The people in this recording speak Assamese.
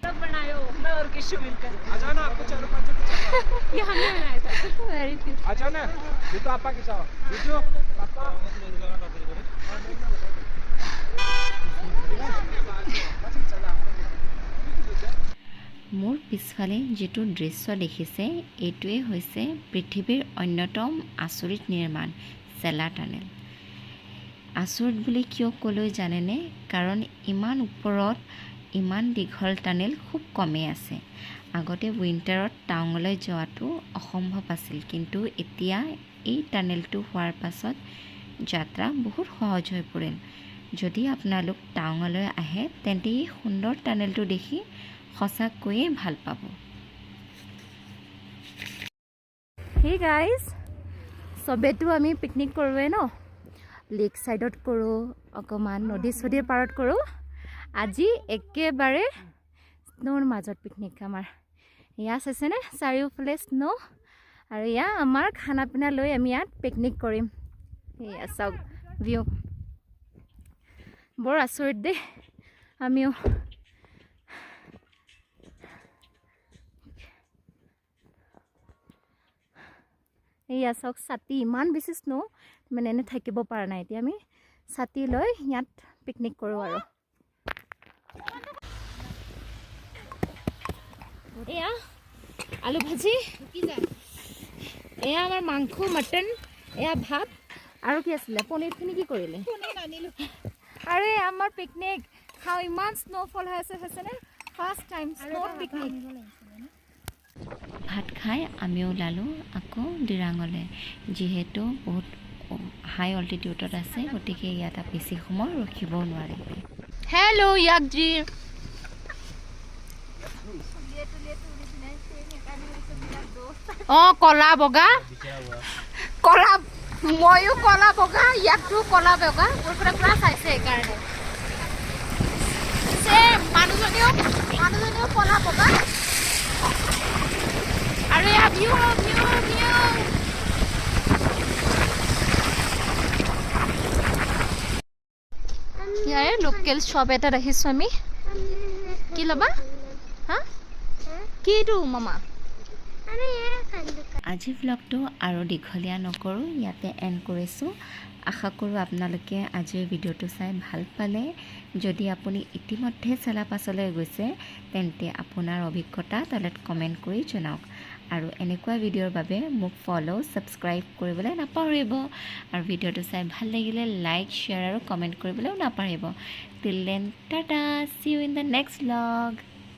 तब बनायो मैं और किशु मिलकर आ जाओ ना आपको चारों पांचों खिंचाओ ये हमने बनाया था वेरी क्यूट आ जाओ ना ये तो आपा खिंचाओ बिजू पापा মোৰ পিছফালে যেটো দৃশ্য দেখিছে এইটোৱে হৈছে পৃথিৱীৰ অন্যতম আচৰিত নিৰ্মাণ চেলা টানেল আচৰিত বুলি কিয় ক'লৈ জানেনে কাৰণ ইমান ওপৰত ইমান দীঘল টানেল খুব কমেই আছে আগতে উইণ্টাৰত টাউনলৈ যোৱাটো অসম্ভৱ আছিল কিন্তু এতিয়া এই টানেলটো হোৱাৰ পাছত যাত্ৰা বহুত সহজ হৈ পৰিল যদি আপোনালোক টাউনলৈ আহে তেন্তে এই সুন্দৰ টানেলটো দেখি সঁচাকৈয়ে ভাল পাব হে গাইজ সবেতো আমি পিকনিক কৰোৱে ন লেক সাইডত কৰোঁ অকমান নদী সদীৰ পাৰত কৰোঁ আজি একেবাৰে স্নোৰ মাজত পিকনিক আমাৰ ইয়া চাইছেনে চাৰিওফালে স্নো আৰু ইয়া আমাৰ খানা পিনা লৈ আমি ইয়াত পিকনিক কৰিম এয়া চাওক ভিউ বৰ আচৰিত দেই আমিও এয়া চাওক ছাতি ইমান বেছি স্নো মানে এনে থাকিব পৰা নাই এতিয়া আমি ছাতি লৈ ইয়াত পিকনিক কৰোঁ আৰু এয়া আলু ভাজি এয়া আমাৰ মাংস মটন এয়া ভাত আৰু কি আছিলে পনীৰখিনি কি কৰিলে আৰে আমাৰ পিকনিক খাওঁ ইমান স্নোফল হৈ আছে হৈছেনে ফাৰ্ষ্ট টাইম স্নো পিকনিক ভাত খাই আমি ওলালোঁ আকৌ দিৰাঙলৈ যিহেতু বহুত হাই অল্টিটিউডত আছে গতিকে ইয়াত বেছি সময় ৰখিবও নোৱাৰে হেল্ল' ইয়াকজি কলা বগা কলা ময়ো কলা বগা ইয়াকটো কলা বগা মোৰ পৰা পুৰা চাইছে সেইকাৰণে মানুহজনীও কলা বগা আৰু এয়া ভিউ ইয়াৰে লোকেল শ্বপ এটা দেখিছোঁ আমি কি ল'বা হা কিটো মামা আজি ভ্লগটো আৰু দীঘলীয়া নকৰোঁ ইয়াতে এণ্ড কৰিছোঁ আশা কৰোঁ আপোনালোকে আজিৰ ভিডিঅ'টো চাই ভাল পালে যদি আপুনি ইতিমধ্যে চেলাপাছলৈ গৈছে তেন্তে আপোনাৰ অভিজ্ঞতা তলত কমেণ্ট কৰি জনাওক আৰু এনেকুৱা ভিডিঅ'ৰ বাবে মোক ফ'ল' ছাবস্ক্ৰাইব কৰিবলৈ নাপাহৰিব আৰু ভিডিঅ'টো চাই ভাল লাগিলে লাইক শ্বেয়াৰ আৰু কমেণ্ট কৰিবলৈও নাপাহৰিব till then tata see you in the next vlog